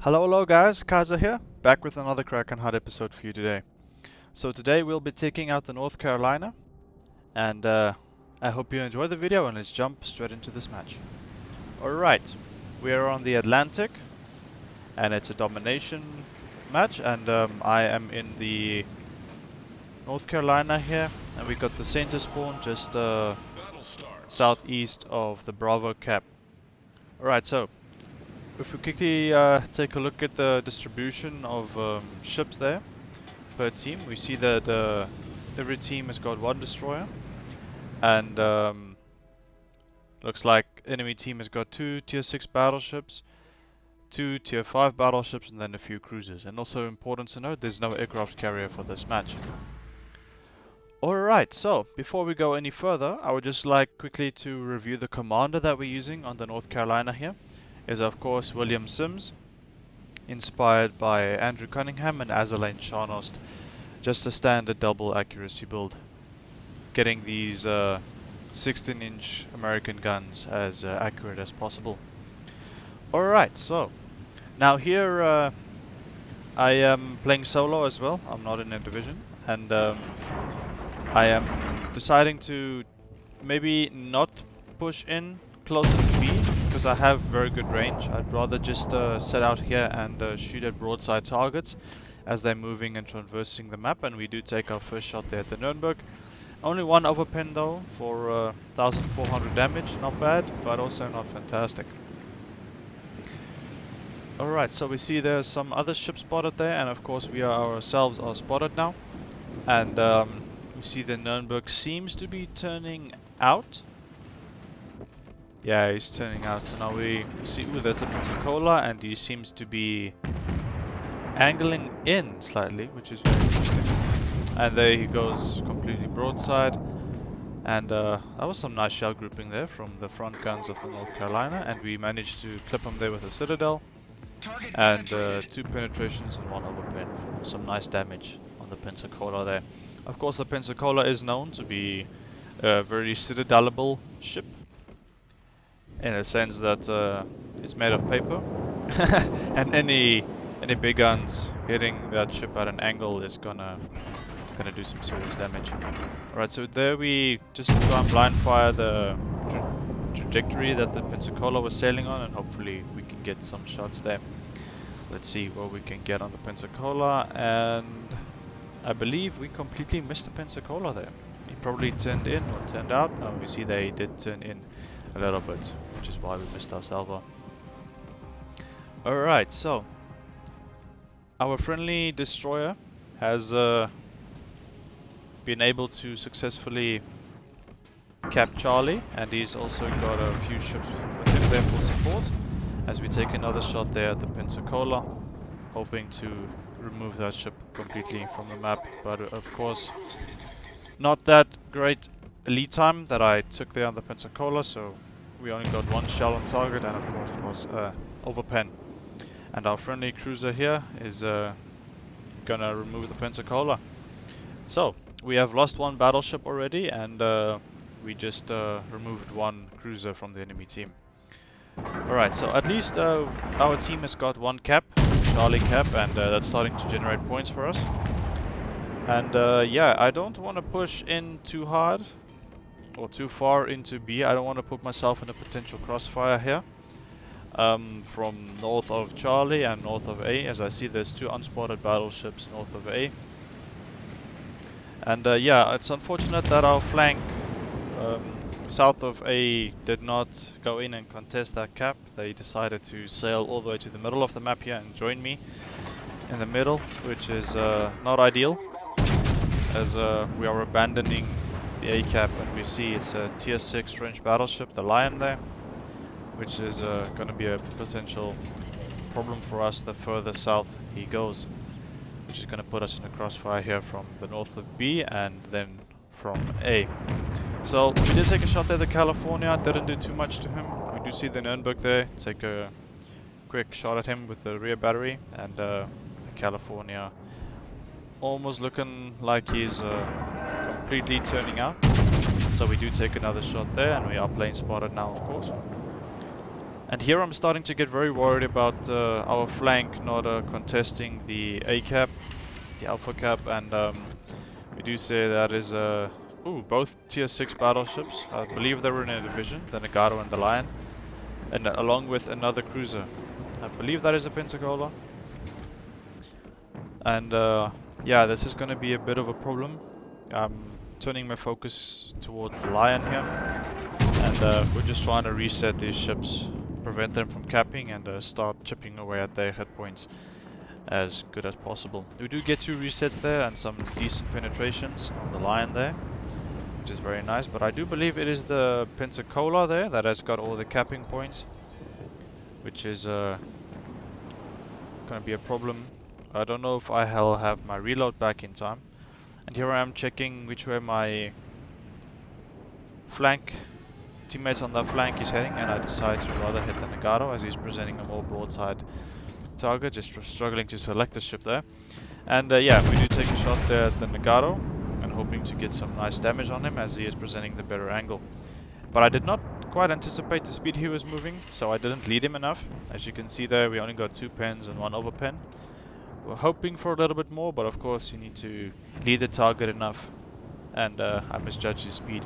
Hello guys, KaiZerZan here, back with another Kraken HUD episode for you today. So today we'll be taking out the North Carolina, and I hope you enjoy the video, and let's jump straight into this match. Alright, we are on the Atlantic, and it's a domination match, and I am in the North Carolina here, and we got the center spawn just southeast of the Bravo cap. Alright, so if we quickly take a look at the distribution of ships there per team, we see that every team has got one destroyer, and looks like enemy team has got 2 tier 6 battleships, 2 tier 5 battleships, and then a few cruisers. And also important to note, there's no aircraft carrier for this match. Alright, so before we go any further, I would just like quickly to review the commander that we're using on the North Carolina here. Is of course William Sims, inspired by Andrew Cunningham and Scharnhorst. Just a standard double accuracy build, getting these 16-inch American guns as accurate as possible. Alright, so now here I am playing solo as well. I'm not in a division, and I am deciding to maybe not push in closer to B, because I have very good range. I'd rather just set out here and shoot at broadside targets as they're moving and traversing the map, and we do take our first shot there at the Nuremberg. Only one overpen though for 1400 damage, not bad, but also not fantastic. Alright, so we see there's some other ships spotted there, and of course we ourselves are spotted now. And we see the Nuremberg seems to be turning out. Yeah, he's turning out. So now we see, ooh, there's a Pensacola, and he seems to be angling in slightly, which is very interesting. And there he goes, completely broadside. And that was some nice shell grouping there from the front guns of the North Carolina, and we managed to clip him there with a Citadel. And 2 penetrations and 1 overpen for some nice damage on the Pensacola there. Of course, the Pensacola is known to be a very citadelable ship, in a sense that it's made of paper, and any big guns hitting that ship at an angle is gonna do some serious damage. Alright, so there we just try and blind fire the trajectory that the Pensacola was sailing on, and hopefully we can get some shots there. Let's see what we can get on the Pensacola, and I believe we completely missed the Pensacola there. He probably turned in or turned out. No, we see they did turn in a little bit, which is why we missed our salvo. Alright, so our friendly destroyer has been able to successfully cap Charlie, and he's also got a few ships with him there for support, as we take another shot there at the Pensacola, hoping to remove that ship completely from the map. But of course, not that great lead time that I took there on the Pensacola, so we only got 1 shell on target, and of course it was overpen. And our friendly cruiser here is gonna remove the Pensacola. So we have lost 1 battleship already, and we just removed 1 cruiser from the enemy team. Alright, so at least our team has got 1 cap, Charlie cap, and that's starting to generate points for us. And yeah, I don't want to push in too hard or too far into B. I don't want to put myself in a potential crossfire here from north of Charlie and north of A, as I see there's 2 unspotted battleships north of A. And yeah, it's unfortunate that our flank south of A did not go in and contest that cap. They decided to sail all the way to the middle of the map here and join me in the middle, which is not ideal, as we are abandoning the A cap, and we see it's a tier 6 French battleship, the Lion there, which is going to be a potential problem for us the further south he goes, which is going to put us in a crossfire here from the north of B and then from A. So we did take a shot there, the California, didn't do too much to him. We do see the Nürnberg there. Take a quick shot at him with the rear battery, and California almost looking like he's completely turning out. So we do take another shot there, and we are plane spotted now, of course. And here I'm starting to get very worried about our flank not contesting the A cap, the Alpha cap, and we do say that is both tier 6 battleships. I believe they were in a division, the Nagato and the Lion, and along with another cruiser. I believe that is a Pensacola. And yeah, this is going to be a bit of a problem. I'm turning my focus towards the Lion here, and we're just trying to reset these ships, prevent them from capping, and start chipping away at their hit points as good as possible. We do get 2 resets there and some decent penetrations on the Lion there, which is very nice, but I do believe it is the Pensacola there that has got all the capping points, which is going to be a problem. I don't know if I'll have my reload back in time. And here I am checking which way my flank teammates on that flank is heading, and I decide to rather hit the Nagato as he's presenting a more broadside target, just struggling to select the ship there. And yeah, we do take a shot there at the Nagato and hoping to get some nice damage on him as he is presenting the better angle. But I did not quite anticipate the speed he was moving, so I didn't lead him enough. As you can see there, we only got 2 pens and 1 overpen. We're hoping for a little bit more, but of course you need to lead the target enough, and I misjudged his speed.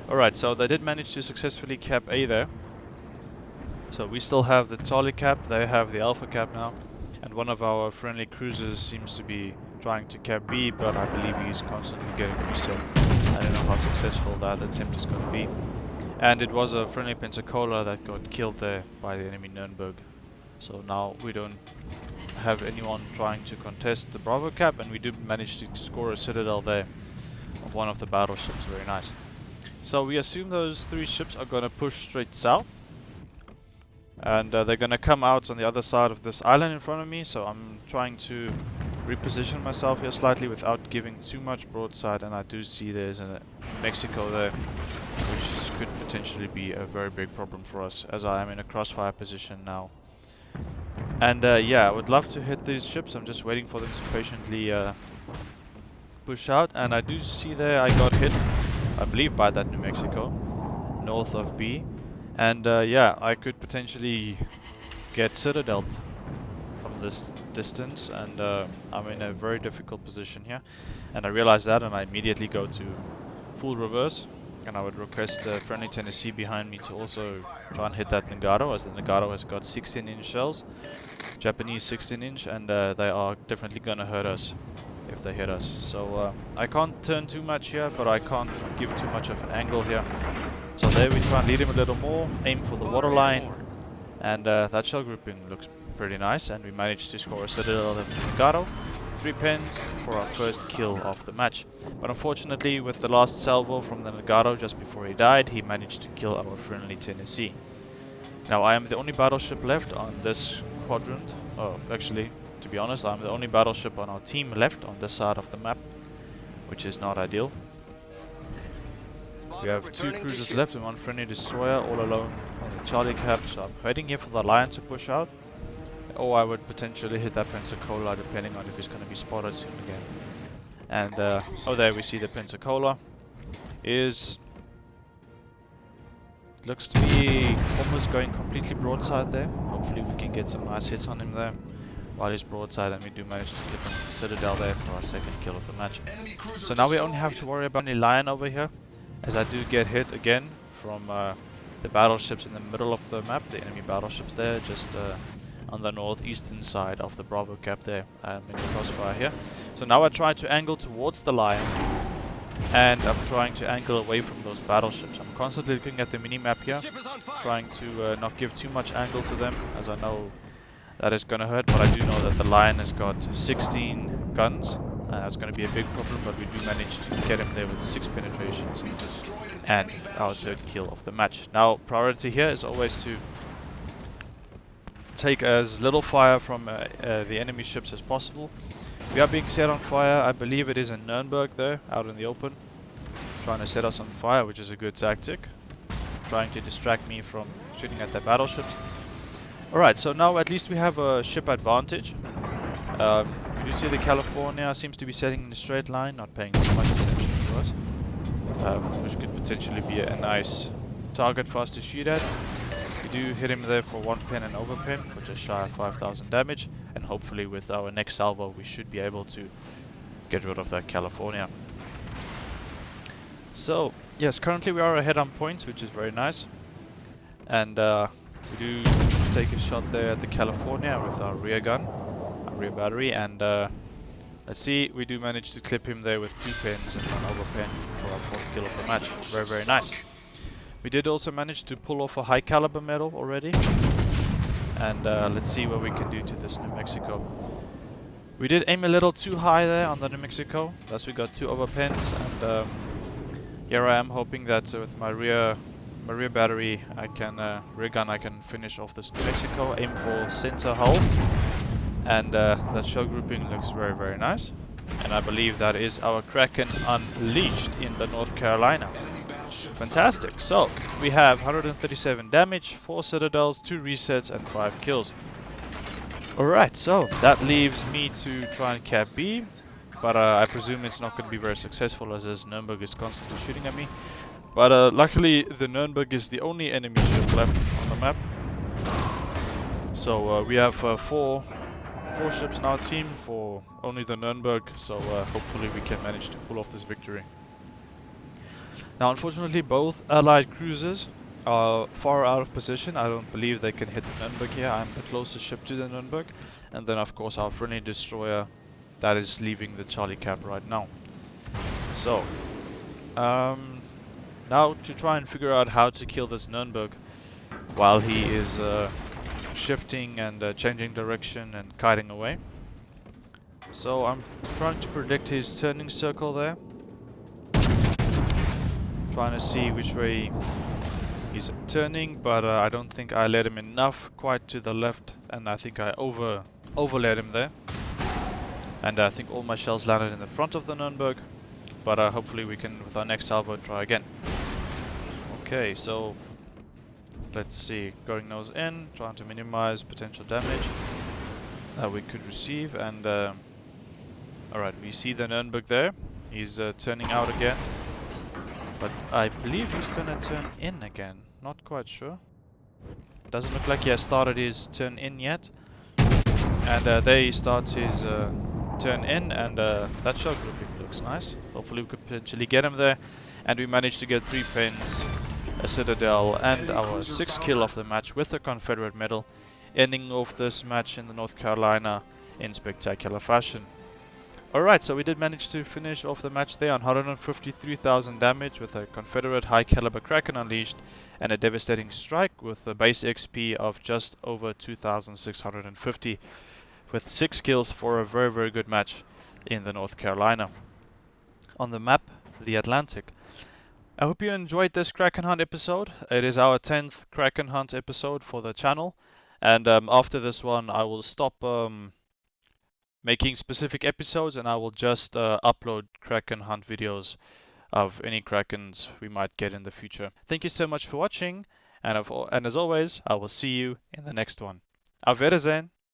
Alright, so they did manage to successfully cap A there. So we still have the Charlie cap, they have the Alpha cap now, and one of our friendly cruisers seems to be trying to cap B, but I believe he's constantly getting reset. I don't know how successful that attempt is going to be. And it was a friendly Pensacola that got killed there by the enemy Nürnberg. So now we don't have anyone trying to contest the Bravo cap, and we do manage to score a citadel there of one of the battleships. Very nice. So we assume those 3 ships are going to push straight south, and they're going to come out on the other side of this island in front of me, so I'm trying to reposition myself here slightly without giving too much broadside. And I do see there's a Mexico there, which could potentially be a very big problem for us, as I am in a crossfire position now. And yeah, I would love to hit these ships. I'm just waiting for them to patiently push out. And I do see there I got hit, I believe, by that New Mexico, north of B. And yeah, I could potentially get citadeled from this distance. And I'm in a very difficult position here. And I realize that, and I immediately go to full reverse. And I would request friendly Tennessee behind me to also try and hit that Nagato, as the Nagato has got 16-inch shells, Japanese 16-inch, and they are definitely gonna hurt us if they hit us. So I can't turn too much here, but I can't give too much of an angle here. So there we try and lead him a little more, aim for the waterline, and that shell grouping looks pretty nice, and we managed to score a citadel of the Nagato. 3 pens for our first kill of the match. But unfortunately, with the last salvo from the Nagato just before he died, he managed to kill our friendly Tennessee. Now I am the only battleship left on this quadrant. Oh, actually, to be honest, I'm the only battleship on our team left on this side of the map, which is not ideal. We have 2 cruisers left and 1 friendly destroyer all alone on the Charlie cap, so I'm waiting here for the Lion to push out. Or I would potentially hit that Pensacola, depending on if he's going to be spotted soon again. And oh, there we see the Pensacola looks to be almost going completely broadside there. Hopefully we can get some nice hits on him there while he's broadside, and we do manage to clip him citadel there for our 2nd kill of the match. So now we only have to worry about the Lion over here, as I do get hit again from the battleships in the middle of the map, the enemy battleships there, just on the northeastern side of the Bravo cap there. I'm in the crossfire here. So now I try to angle towards the Lion, and I'm trying to angle away from those battleships. I'm constantly looking at the mini-map here, trying to not give too much angle to them, as I know that is going to hurt, but I do know that the Lion has got 16 guns. That's going to be a big problem, but we do manage to get him there with 6 penetrations and our 3rd kill of the match. Now, priority here is always to take as little fire from the enemy ships as possible. We are being set on fire. I believe it is in Nürnberg there, out in the open, trying to set us on fire, which is a good tactic. trying to distract me from shooting at their battleships. Alright, so now at least we have a ship advantage. You see the California seems to be sailing in a straight line, not paying too much attention to us, which could potentially be a nice target for us to shoot at. We do hit him there for 1 pin and overpin for just shy of 5,000 damage, and hopefully with our next salvo we should be able to get rid of that California. So yes, currently we are ahead on points, which is very nice, and we do take a shot there at the California with our rear gun, our rear battery, and let's see, we do manage to clip him there with 2 pins and 1 overpin for our 4th kill of the match. Very, very nice. We did also manage to pull off a high caliber medal already, and let's see what we can do to this New Mexico. We did aim a little too high there on the New Mexico, thus we got 2 overpins, and here I am hoping that with my rear battery, rear gun, I can finish off this New Mexico, aim for center hull, and that shell grouping looks very, very nice. And I believe that is our Kraken unleashed in the North Carolina. Fantastic. So we have 137 damage, 4 citadels, 2 resets, and 5 kills. Alright, so that leaves me to try and cap B, but I presume it's not going to be very successful as this Nürnberg is constantly shooting at me. But luckily the Nürnberg is the only enemy ship left on the map. So we have 4 ships in our team for only the Nürnberg, so hopefully we can manage to pull off this victory. Now unfortunately both allied cruisers are far out of position. I don't believe they can hit the Nürnberg here. I'm the closest ship to the Nürnberg, and then of course our friendly destroyer that is leaving the Charlie Cap right now. So now to try and figure out how to kill this Nürnberg while he is shifting and changing direction and kiting away. So I'm trying to predict his turning circle there, trying to see which way he's turning, but I don't think I led him enough quite to the left, and I think I overled him there, and I think all my shells landed in the front of the Nürnberg, but hopefully we can with our next salvo try again. Okay, so let's see, going nose in, trying to minimize potential damage that we could receive, and alright, we see the Nürnberg there. He's turning out again, but I believe he's gonna turn in again. Not quite sure. Doesn't look like he has started his turn in yet. And there he starts his turn in, and that shot grouping looks nice. Hopefully we could potentially get him there. And we managed to get 3 pins, a citadel, and our 6th kill of the match with the Confederate medal, ending off this match in the North Carolina in spectacular fashion. Alright, so we did manage to finish off the match there on 153,000 damage with a Confederate high caliber Kraken unleashed and a devastating strike with a base XP of just over 2,650 with 6 kills for a very, very good match in the North Carolina. On the map, the Atlantic. I hope you enjoyed this Kraken Hunt episode. It is our 10th Kraken Hunt episode for the channel, and after this one I will stop making specific episodes, and I will just upload Kraken Hunt videos of any Krakens we might get in the future. Thank you so much for watching, and as always, I will see you in the next one. Auf Wiedersehen!